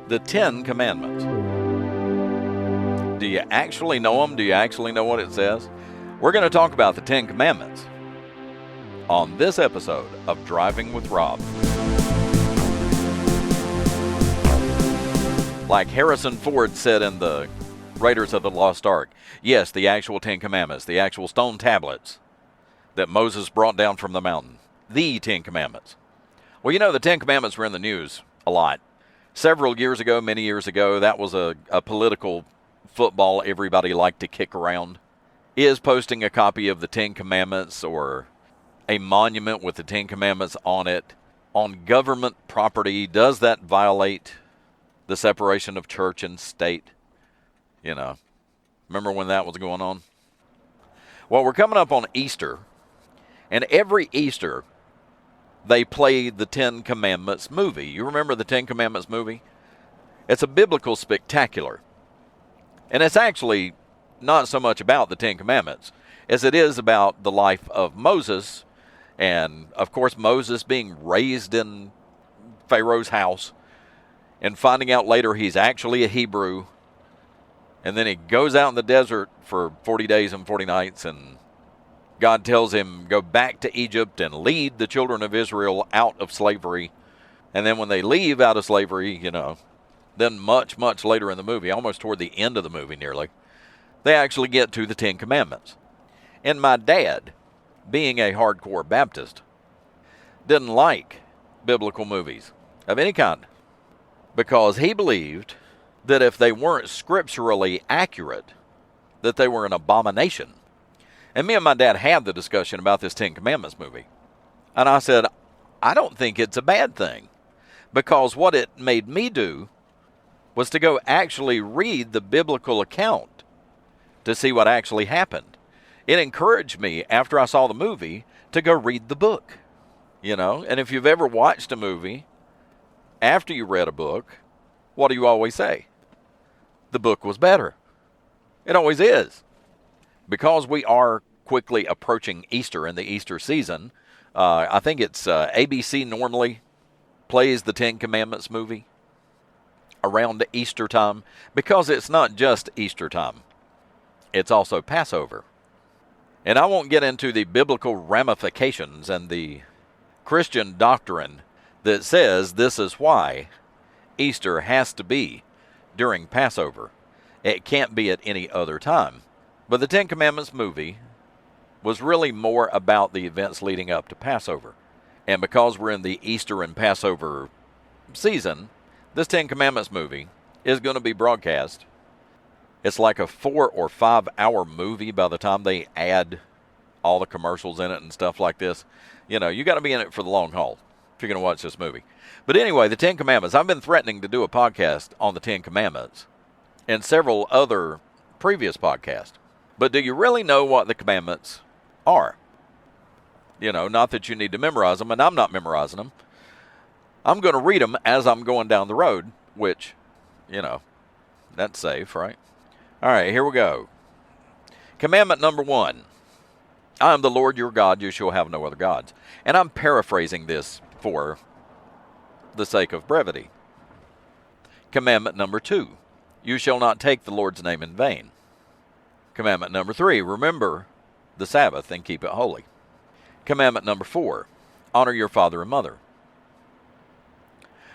The Ten Commandments. Do you actually know them? Do you actually know what it says? We're going to talk about the Ten Commandments on this episode of Driving with Rob. Like Harrison Ford said in the Raiders of the Lost Ark, yes, the actual Ten Commandments, the actual stone tablets that Moses brought down from the mountain. The Ten Commandments. Well, you know, the Ten Commandments were in the news a lot. Several years ago, many years ago, that was a political football everybody liked to kick around. Is posting a copy of the Ten Commandments or a monument with the Ten Commandments on it on government property, does that violate the separation of church and state? You know, remember when that was going on? Well, we're coming up on Easter, and every Easter they play the Ten Commandments movie. You remember the Ten Commandments movie? It's a biblical spectacular. And it's actually not so much about the Ten Commandments as it is about the life of Moses. And, of course, Moses being raised in Pharaoh's house and finding out later he's actually a Hebrew. And then he goes out in the desert for 40 days and 40 nights, and God tells him, go back to Egypt and lead the children of Israel out of slavery. And then when they leave out of slavery, you know, then much, much later in the movie, almost toward the end of the movie nearly, they actually get to the Ten Commandments. And my dad, being a hardcore Baptist, didn't like biblical movies of any kind because he believed that if they weren't scripturally accurate, that they were an abomination. And me and my dad had the discussion about this Ten Commandments movie. And I said, I don't think it's a bad thing, because what it made me do was to go actually read the biblical account to see what actually happened. It encouraged me, after I saw the movie, to go read the book. You know, and if you've ever watched a movie after you read a book, what do you always say? The book was better. It always is. Because we are quickly approaching Easter in the Easter season, I think it's ABC normally plays the Ten Commandments movie around Easter time, because it's not just Easter time. It's also Passover. And I won't get into the biblical ramifications and the Christian doctrine that says this is why Easter has to be during Passover. It can't be at any other time. But the Ten Commandments movie was really more about the events leading up to Passover. And because we're in the Easter and Passover season, this Ten Commandments movie is going to be broadcast. It's like a 4 or 5 hour movie by the time they add all the commercials in it and stuff like this. You know, you got to be in it for the long haul if you're going to watch this movie. But anyway, the Ten Commandments. I've been threatening to do a podcast on the Ten Commandments and several other previous podcasts. But do you really know what the commandments are? You know, not that you need to memorize them, and I'm not memorizing them. I'm going to read them as I'm going down the road, which, you know, that's safe, right? All right, here we go. Commandment number 1. I am the Lord your God, you shall have no other gods. And I'm paraphrasing this for the sake of brevity. Commandment number 2. You shall not take the Lord's name in vain. Commandment number 3, remember the Sabbath and keep it holy. Commandment number 4, honor your father and mother.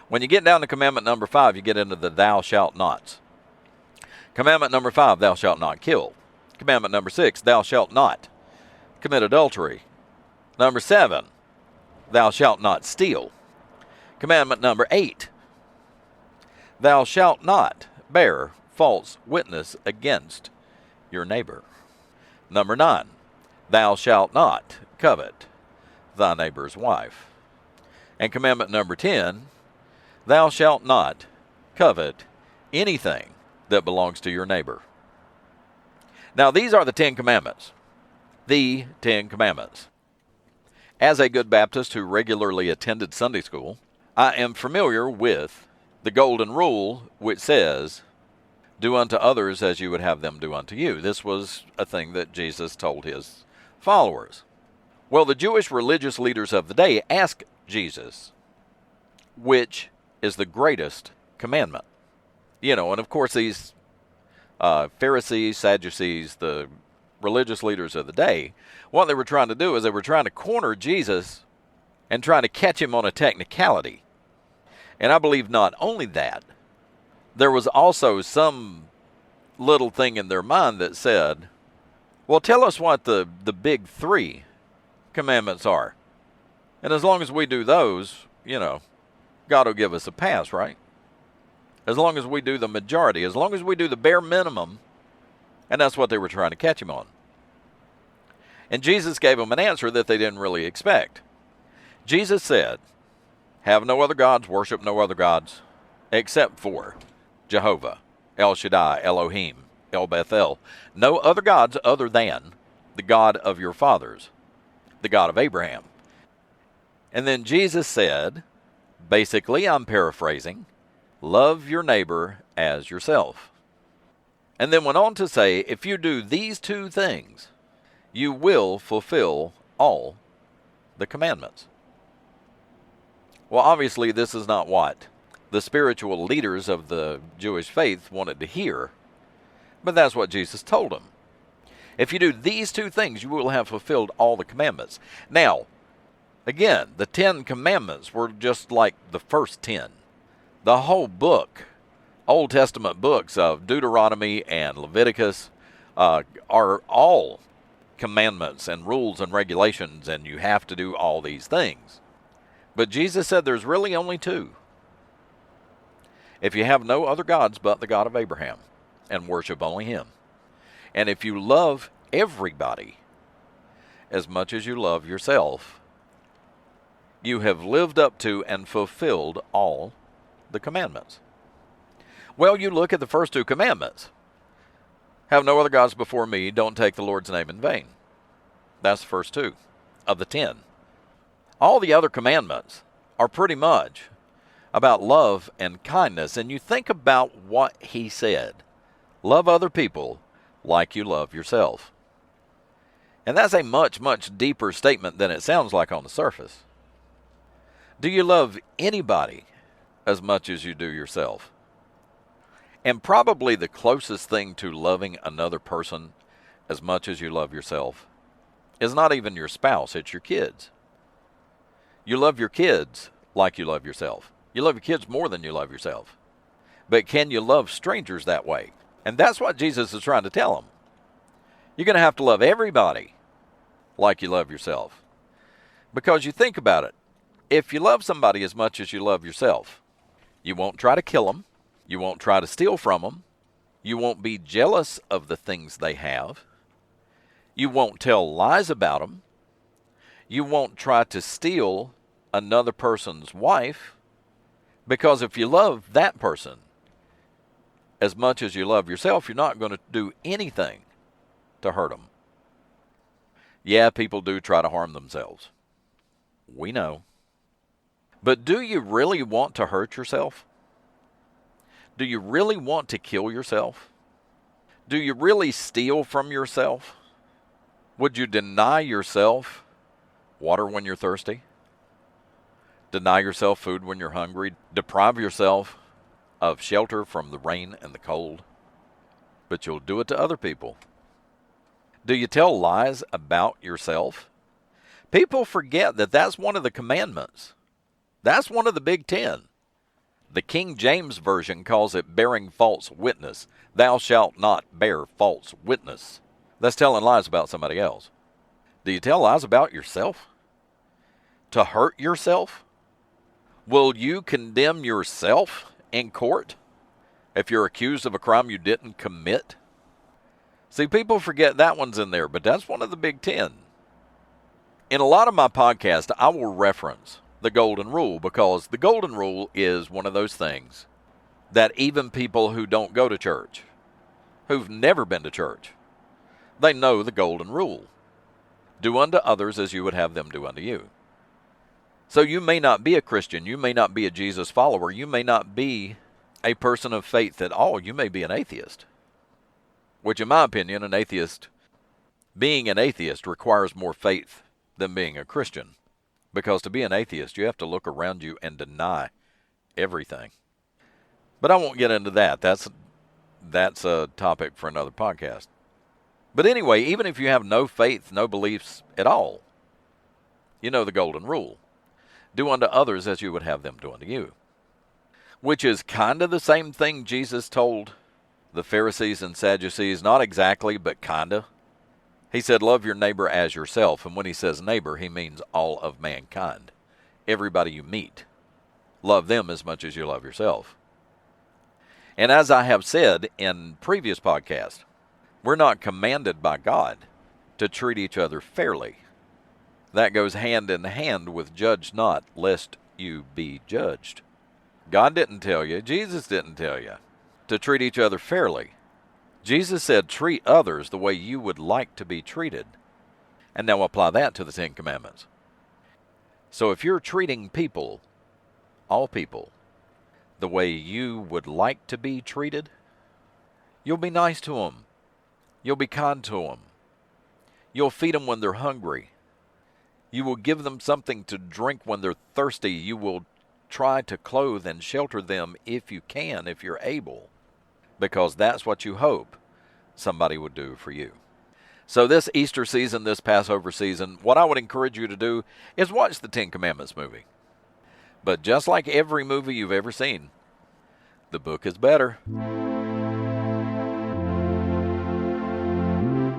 When you get down to commandment number 5, you get into the thou shalt nots. Commandment number 5, thou shalt not kill. Commandment number 6, thou shalt not commit adultery. Number 7, thou shalt not steal. Commandment number 8, thou shalt not bear false witness against your neighbor. Number 9, thou shalt not covet thy neighbor's wife. And commandment number 10, thou shalt not covet anything that belongs to your neighbor. Now, these are the Ten Commandments. The Ten Commandments. As a good Baptist who regularly attended Sunday school, I am familiar with the golden rule which says, do unto others as you would have them do unto you. This was a thing that Jesus told his followers. Well, the Jewish religious leaders of the day asked Jesus, which is the greatest commandment? And of course these Pharisees, Sadducees, the religious leaders of the day, what they were trying to do is they were trying to corner Jesus and trying to catch him on a technicality. And I believe not only that, there was also some little thing in their mind that said, well, tell us what the big three commandments are. And as long as we do those, God will give us a pass, right? As long as we do the majority, as long as we do the bare minimum. And that's what they were trying to catch him on. And Jesus gave them an answer that they didn't really expect. Jesus said, have no other gods, worship no other gods, except for Jehovah, El Shaddai, Elohim, El Bethel. No other gods other than the God of your fathers, the God of Abraham. And then Jesus said, basically, I'm paraphrasing, love your neighbor as yourself. And then went on to say, if you do these two things, you will fulfill all the commandments. Well, obviously, this is not what the spiritual leaders of the Jewish faith wanted to hear, but that's what Jesus told them. If you do these two things, you will have fulfilled all the commandments. Now, again, the 10 commandments were just like the first 10. The whole book, Old Testament books of Deuteronomy and Leviticus, are all commandments and rules and regulations, and you have to do all these things. But Jesus said there's really only two. If you have no other gods but the God of Abraham, and worship only him. And if you love everybody as much as you love yourself, you have lived up to and fulfilled all the commandments. Well, you look at the first two commandments. Have no other gods before me, don't take the Lord's name in vain. That's the first two of the 10. All the other commandments are pretty much about love and kindness. And you think about what he said. Love other people like you love yourself. And that's a much, much deeper statement than it sounds like on the surface. Do you love anybody as much as you do yourself? And probably the closest thing to loving another person as much as you love yourself is not even your spouse, it's your kids. You love your kids like you love yourself. You love your kids more than you love yourself. But can you love strangers that way? And that's what Jesus is trying to tell them. You're going to have to love everybody like you love yourself. Because you think about it, if you love somebody as much as you love yourself, you won't try to kill them. You won't try to steal from them. You won't be jealous of the things they have. You won't tell lies about them. You won't try to steal another person's wife. Because if you love that person as much as you love yourself, you're not going to do anything to hurt them. Yeah, people do try to harm themselves. We know. But do you really want to hurt yourself? Do you really want to kill yourself? Do you really steal from yourself? Would you deny yourself water when you're thirsty? Deny yourself food when you're hungry? Deprive yourself of shelter from the rain and the cold? But you'll do it to other people. Do you tell lies about yourself? People forget that that's one of the commandments. That's one of the big 10. The King James Version calls it bearing false witness. Thou shalt not bear false witness. That's telling lies about somebody else. Do you tell lies about yourself? To hurt yourself? Will you condemn yourself in court if you're accused of a crime you didn't commit? See, people forget that one's in there, but that's one of the big 10. In a lot of my podcasts, I will reference the Golden Rule, because the Golden Rule is one of those things that even people who don't go to church, who've never been to church, they know the Golden Rule. Do unto others as you would have them do unto you. So you may not be a Christian, you may not be a Jesus follower, you may not be a person of faith at all, you may be an atheist. Which in my opinion, being an atheist requires more faith than being a Christian. Because to be an atheist, you have to look around you and deny everything. But I won't get into that. That's a topic for another podcast. But anyway, even if you have no faith, no beliefs at all, you know the golden rule. Do unto others as you would have them do unto you. Which is kind of the same thing Jesus told the Pharisees and Sadducees. Not exactly, but kind of. He said, love your neighbor as yourself. And when he says neighbor, he means all of mankind. Everybody you meet. Love them as much as you love yourself. And as I have said in previous podcasts, we're not commanded by God to treat each other fairly. That goes hand in hand with judge not, lest you be judged. God didn't tell you, Jesus didn't tell you, to treat each other fairly. Jesus said, treat others the way you would like to be treated. And now apply that to the Ten Commandments. So if you're treating people, all people, the way you would like to be treated, you'll be nice to them. You'll be kind to them. You'll feed them when they're hungry. You will give them something to drink when they're thirsty. You will try to clothe and shelter them if you can, if you're able, because that's what you hope somebody would do for you. So this Easter season, this Passover season, what I would encourage you to do is watch the Ten Commandments movie. But just like every movie you've ever seen, the book is better.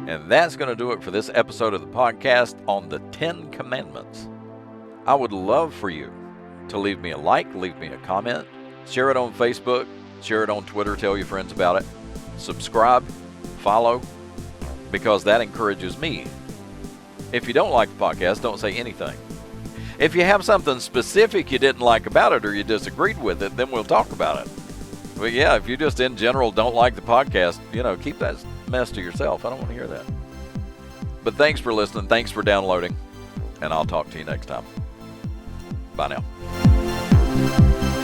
And that's going to do it for this episode of the podcast on the Ten Commandments. I would love for you to leave me a like, leave me a comment, share it on Facebook, share it on Twitter, tell your friends about it, subscribe, follow, because that encourages me. If you don't like the podcast, don't say anything. If you have something specific you didn't like about it or you disagreed with it, then we'll talk about it. But yeah, if you just in general don't like the podcast, keep that mess to yourself. I don't want to hear that. But thanks for listening. Thanks for downloading. And I'll talk to you next time. Bye now.